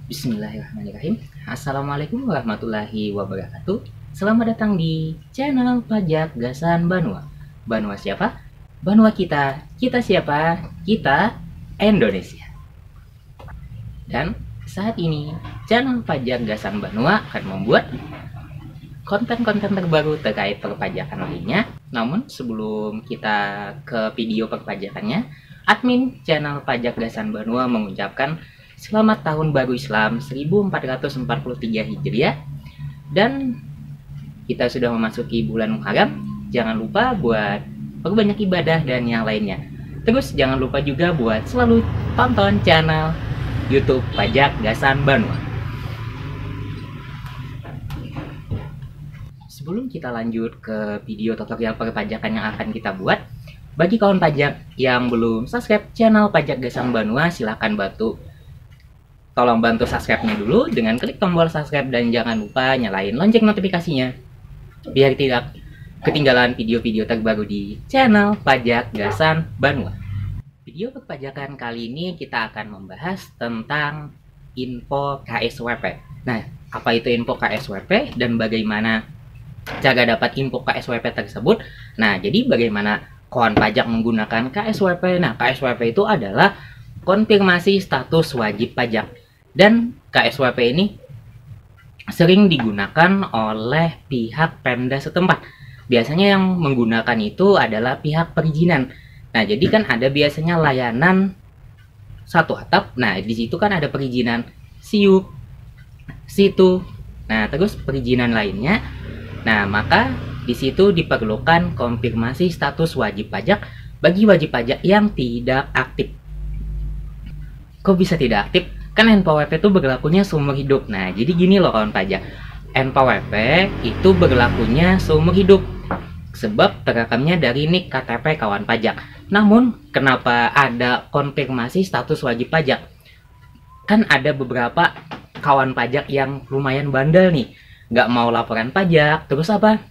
Bismillahirrahmanirrahim. Assalamualaikum warahmatullahi wabarakatuh. Selamat datang di channel Pajak Gasan Banua. Banua siapa? Banua kita. Kita siapa? Kita Indonesia. Dan saat ini channel Pajak Gasan Banua akan membuat konten-konten terbaru terkait perpajakan lainnya. Namun sebelum kita ke video perpajakannya, admin channel Pajak Gasan Banua mengucapkan selamat tahun baru Islam 1443 Hijriah. Dan kita sudah memasuki bulan Muharram. Jangan lupa buat perbanyak ibadah dan yang lainnya. Terus jangan lupa juga buat selalu tonton channel YouTube Pajak Gasan Banua. Sebelum kita lanjut ke video tutorial perpajakan yang akan kita buat, bagi kawan pajak yang belum subscribe channel Pajak Gasan Banua, silahkan tolong bantu subscribe-nya dulu dengan klik tombol subscribe dan jangan lupa nyalain lonceng notifikasinya biar tidak ketinggalan video-video terbaru di channel Pajak Gasan Banua. Video perpajakan kali ini kita akan membahas tentang info KSWP. Nah, apa itu info KSWP dan bagaimana cara dapat info KSWP tersebut? Nah, jadi bagaimana kawan pajak menggunakan KSWP? Nah, KSWP itu adalah konfirmasi status wajib pajak. Dan KSWP ini sering digunakan oleh pihak Pemda setempat. Biasanya yang menggunakan itu adalah pihak perizinan. Nah, jadi kan ada biasanya layanan satu atap. Nah, di situ kan ada perizinan SIUP, SITU. Nah, terus perizinan lainnya. Nah, maka di situ diperlukan konfirmasi status wajib pajak bagi wajib pajak yang tidak aktif. Kok bisa tidak aktif? Kan NPWP itu berlakunya seumur hidup. Nah, jadi gini loh kawan pajak. NPWP itu berlakunya seumur hidup sebab terekamnya dari NIK KTP kawan pajak. Namun, kenapa ada konfirmasi status wajib pajak? Kan ada beberapa kawan pajak yang lumayan bandel nih. Nggak mau laporan pajak, terus apa?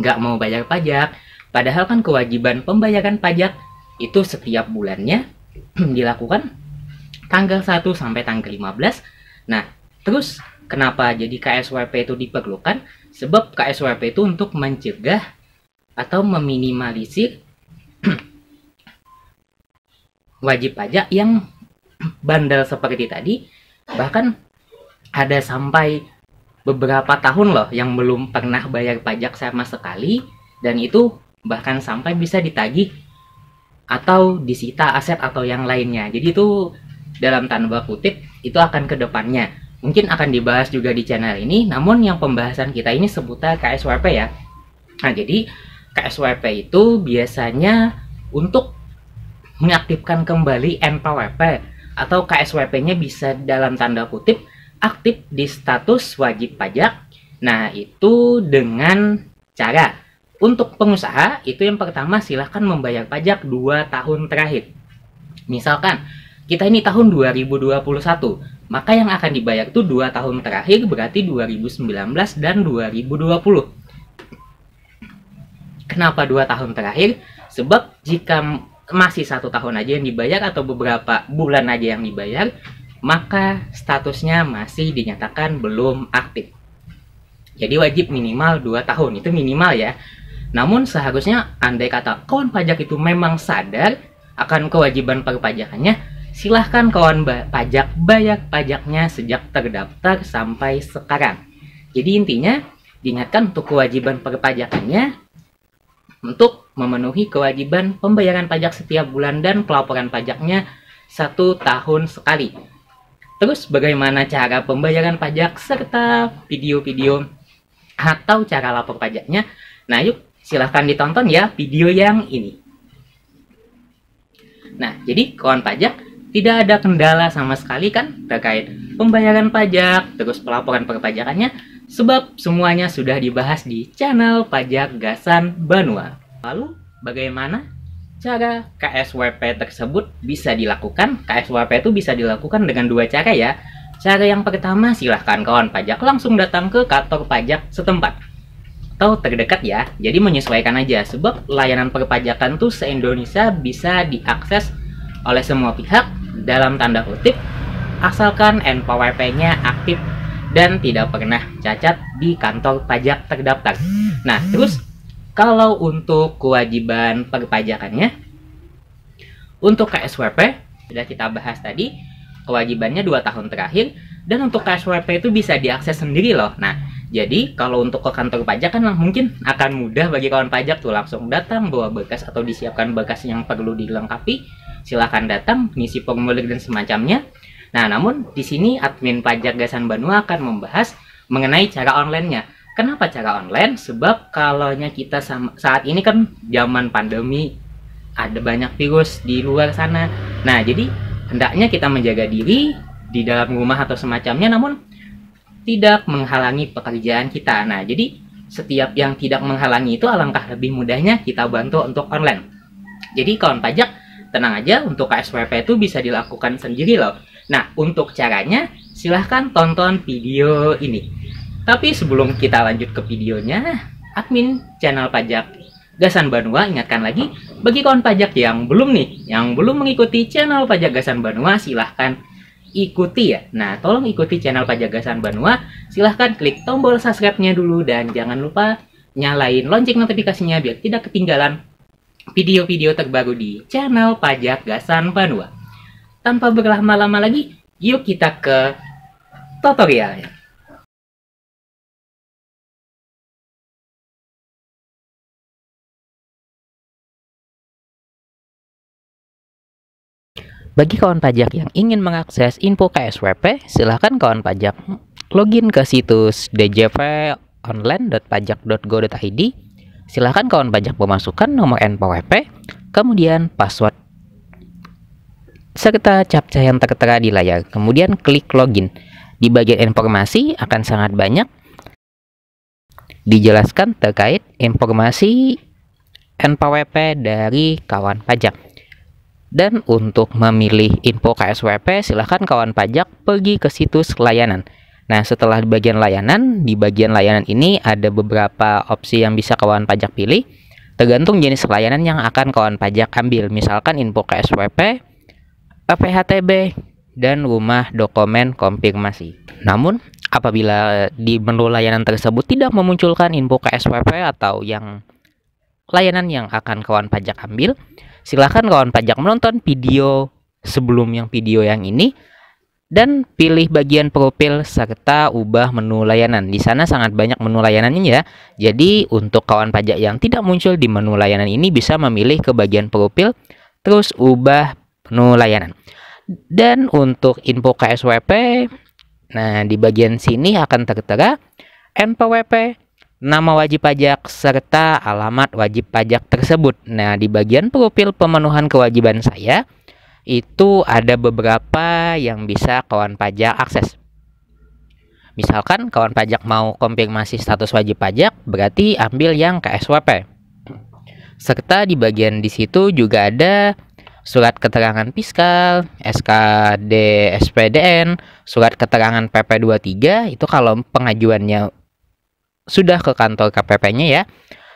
Nggak mau bayar pajak. Padahal kan kewajiban pembayaran pajak itu setiap bulannya dilakukan tanggal 1 sampai tanggal 15. Nah, terus kenapa jadi KSWP itu diperlukan? Sebab KSWP itu untuk mencegah atau meminimalisir wajib pajak yang bandel seperti tadi. Bahkan ada sampai beberapa tahun loh yang belum pernah bayar pajak sama sekali, dan itu bahkan sampai bisa ditagih atau disita aset atau yang lainnya. Jadi itu dalam tanda kutip itu akan ke depannya. Mungkin akan dibahas juga di channel ini, namun yang pembahasan kita ini seputar KSWP ya. Nah, jadi KSWP itu biasanya untuk mengaktifkan kembali NPWP atau KSWP-nya bisa dalam tanda kutip aktif di status wajib pajak. Nah, itu dengan cara untuk pengusaha itu yang pertama silahkan membayar pajak 2 tahun terakhir. Misalkan kita ini tahun 2021, maka yang akan dibayar itu 2 tahun terakhir, berarti 2019 dan 2020. Kenapa 2 tahun terakhir? Sebab jika masih 1 tahun aja yang dibayar atau beberapa bulan aja yang dibayar, maka statusnya masih dinyatakan belum aktif. Jadi wajib minimal 2 tahun, itu minimal ya. Namun seharusnya andai kata kawan pajak itu memang sadar akan kewajiban perpajakannya, silahkan kawan pajak bayar pajaknya sejak terdaftar sampai sekarang. Jadi intinya diingatkan untuk kewajiban perpajakannya untuk memenuhi kewajiban pembayaran pajak setiap bulan dan pelaporan pajaknya 1 tahun sekali. Terus bagaimana cara pembayaran pajak serta video-video atau cara lapor pajaknya? Nah, yuk silahkan ditonton ya video yang ini. Nah, jadi kawan pajak tidak ada kendala sama sekali kan terkait pembayaran pajak, terus pelaporan perpajakannya, sebab semuanya sudah dibahas di channel Pajak Gasan Banua. Lalu, bagaimana cara KSWP tersebut bisa dilakukan? KSWP itu bisa dilakukan dengan 2 cara ya. Cara yang pertama, silahkan kawan pajak langsung datang ke kantor pajak setempat atau terdekat ya. Jadi menyesuaikan aja, sebab layanan perpajakan tuh se-Indonesia bisa diakses oleh semua pihak dalam tanda kutip asalkan NPWP-nya aktif dan tidak pernah cacat di kantor pajak terdaftar. Nah, terus kalau untuk kewajiban perpajakannya, untuk KSWP sudah kita bahas tadi, kewajibannya 2 tahun terakhir, dan untuk KSWP itu bisa diakses sendiri loh. Nah, jadi kalau untuk ke kantor pajak kan mungkin akan mudah bagi kawan pajak tuh langsung datang bawa berkas atau disiapkan berkas yang perlu dilengkapi. Silahkan datang, ngisi formulir dan semacamnya. Nah, namun di sini admin pajak Gasan Banua akan membahas mengenai cara online-nya. Kenapa cara online? Sebab kalau kita saat ini kan zaman pandemi, ada banyak virus di luar sana. Nah, jadi hendaknya kita menjaga diri di dalam rumah atau semacamnya, namun tidak menghalangi pekerjaan kita. Nah, jadi setiap yang tidak menghalangi itu alangkah lebih mudahnya kita bantu untuk online. Jadi kawan pajak tenang aja, untuk KSWP itu bisa dilakukan sendiri loh. Nah, untuk caranya silahkan tonton video ini. Tapi sebelum kita lanjut ke videonya, admin channel pajak Gasan Banua ingatkan lagi, bagi kawan pajak yang belum mengikuti channel pajak Gasan Banua, silahkan ikuti ya. Nah, tolong ikuti channel pajak Gasan Banua, silahkan klik tombol subscribe-nya dulu, dan jangan lupa nyalain lonceng notifikasinya biar tidak ketinggalan video-video terbaru di channel pajak Gasan Banua. Tanpa berlama-lama lagi, yuk kita ke tutorialnya. Bagi kawan pajak yang ingin mengakses info KSWP, silahkan kawan pajak login ke situs djponline.pajak.go.id. Silahkan kawan pajak memasukkan nomor NPWP, kemudian password, serta captcha yang tertera di layar. Kemudian klik login. Di bagian informasi akan sangat banyak dijelaskan terkait informasi NPWP dari kawan pajak. Dan untuk memilih info KSWP, silahkan kawan pajak pergi ke situs layanan. Nah, setelah di bagian layanan ini ada beberapa opsi yang bisa kawan pajak pilih, tergantung jenis layanan yang akan kawan pajak ambil. Misalkan info KSWP, PPHTB, dan rumah dokumen konfirmasi. Namun, apabila di menu layanan tersebut tidak memunculkan info KSWP atau yang layanan yang akan kawan pajak ambil, silahkan kawan pajak menonton video sebelum video yang ini dan pilih bagian profil serta ubah menu layanan. Di sana sangat banyak menu layanannya ya. Jadi untuk kawan pajak yang tidak muncul di menu layanan ini bisa memilih ke bagian profil terus ubah menu layanan. Dan untuk info KSWP, nah di bagian sini akan tertera NPWP, nama wajib pajak, serta alamat wajib pajak tersebut. Nah, di bagian profil pemenuhan kewajiban saya, itu ada beberapa yang bisa kawan pajak akses. Misalkan kawan pajak mau konfirmasi status wajib pajak, berarti ambil yang KSWP. Serta di bagian di situ juga ada surat keterangan fiskal, SKD SPDN, surat keterangan PP23, itu kalau pengajuannya sudah ke kantor KPP-nya ya.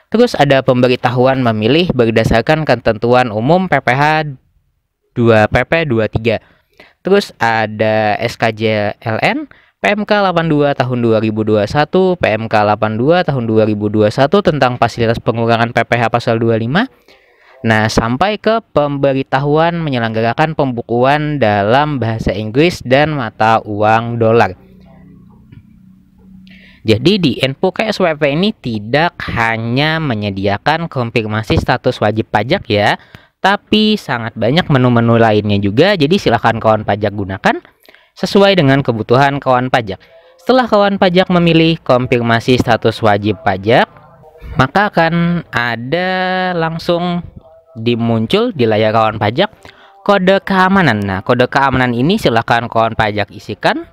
Terus ada pemberitahuan memilih berdasarkan ketentuan umum PPh 2 PP 23. Terus ada SKJLN PMK 82 tahun 2021, PMK 82 tahun 2021 tentang fasilitas pengurangan PPh pasal 25. Nah, sampai ke pemberitahuan menyelenggarakan pembukuan dalam bahasa Inggris dan mata uang dolar. Jadi di info KSWP ini tidak hanya menyediakan konfirmasi status wajib pajak ya, tapi sangat banyak menu-menu lainnya juga. Jadi silakan kawan pajak gunakan sesuai dengan kebutuhan kawan pajak. Setelah kawan pajak memilih konfirmasi status wajib pajak, maka akan ada langsung dimuncul di layar kawan pajak kode keamanan. Nah, kode keamanan ini silakan kawan pajak isikan,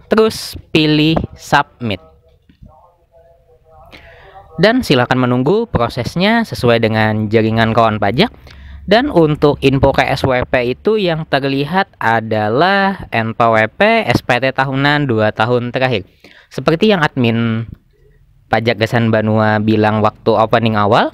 terus pilih submit, dan silakan menunggu prosesnya sesuai dengan jaringan kawan pajak. Dan untuk info KSWP itu yang terlihat adalah NPWP SPT tahunan 2 tahun terakhir. Seperti yang admin pajak Gasan Banua bilang waktu opening awal,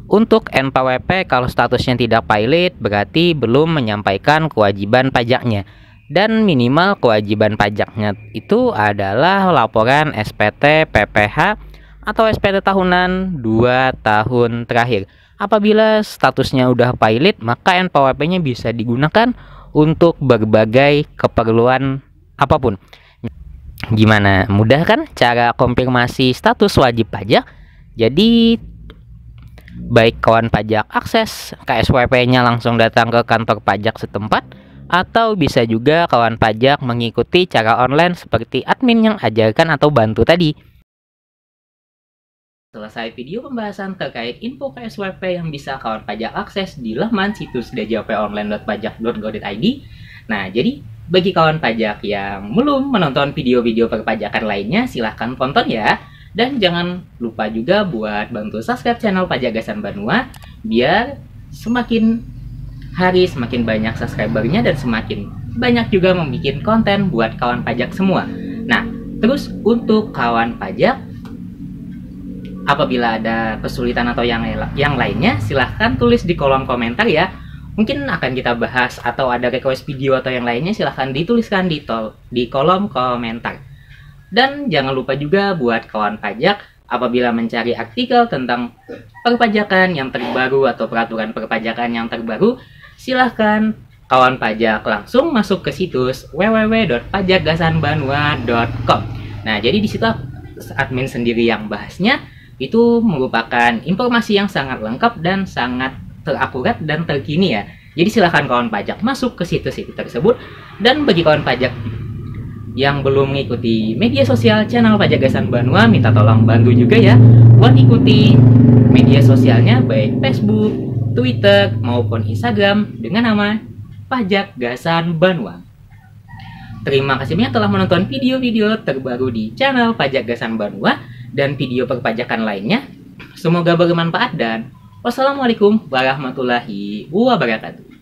untuk NPWP kalau statusnya tidak pilot berarti belum menyampaikan kewajiban pajaknya. Dan minimal kewajiban pajaknya itu adalah laporan SPT, PPH, atau SPT tahunan 2 tahun terakhir. Apabila statusnya udah pilot, maka NPWP-nya bisa digunakan untuk berbagai keperluan apapun. Gimana? Mudah kan cara konfirmasi status wajib pajak? Jadi baik kawan pajak akses KSWP-nya langsung datang ke kantor pajak setempat, atau bisa juga kawan pajak mengikuti cara online seperti admin yang ajarkan atau bantu tadi. Selesai video pembahasan terkait info KSWP yang bisa kawan pajak akses di laman situs djponline.pajak.go.id. Nah, jadi bagi kawan pajak yang belum menonton video-video perpajakan lainnya, silahkan tonton ya. Dan jangan lupa juga buat bantu subscribe channel Pajak Gasan Banua, biar semakin hari semakin banyak subscribernya dan semakin banyak juga membuat konten buat kawan pajak semua. Nah, terus untuk kawan pajak, apabila ada kesulitan atau yang lainnya, silahkan tulis di kolom komentar ya. Mungkin akan kita bahas, atau ada request video atau yang lainnya, silahkan dituliskan di kolom komentar. Dan jangan lupa juga buat kawan pajak, apabila mencari artikel tentang perpajakan yang terbaru atau peraturan perpajakan yang terbaru, silahkan kawan pajak langsung masuk ke situs www.pajakgasanbanua.com. Nah, jadi di situ admin sendiri yang bahasnya itu merupakan informasi yang sangat lengkap dan sangat terakurat dan terkini ya. Jadi silahkan kawan pajak masuk ke situs itu tersebut. Dan bagi kawan pajak yang belum mengikuti media sosial channel Pajak Gasan Banua, minta tolong bantu juga ya buat ikuti media sosialnya, baik Facebook, Twitter, maupun Instagram dengan nama Pajak Gasan Banua. Terima kasih banyak telah menonton video-video terbaru di channel Pajak Gasan Banua dan video perpajakan lainnya. Semoga bermanfaat dan wassalamualaikum warahmatullahi wabarakatuh.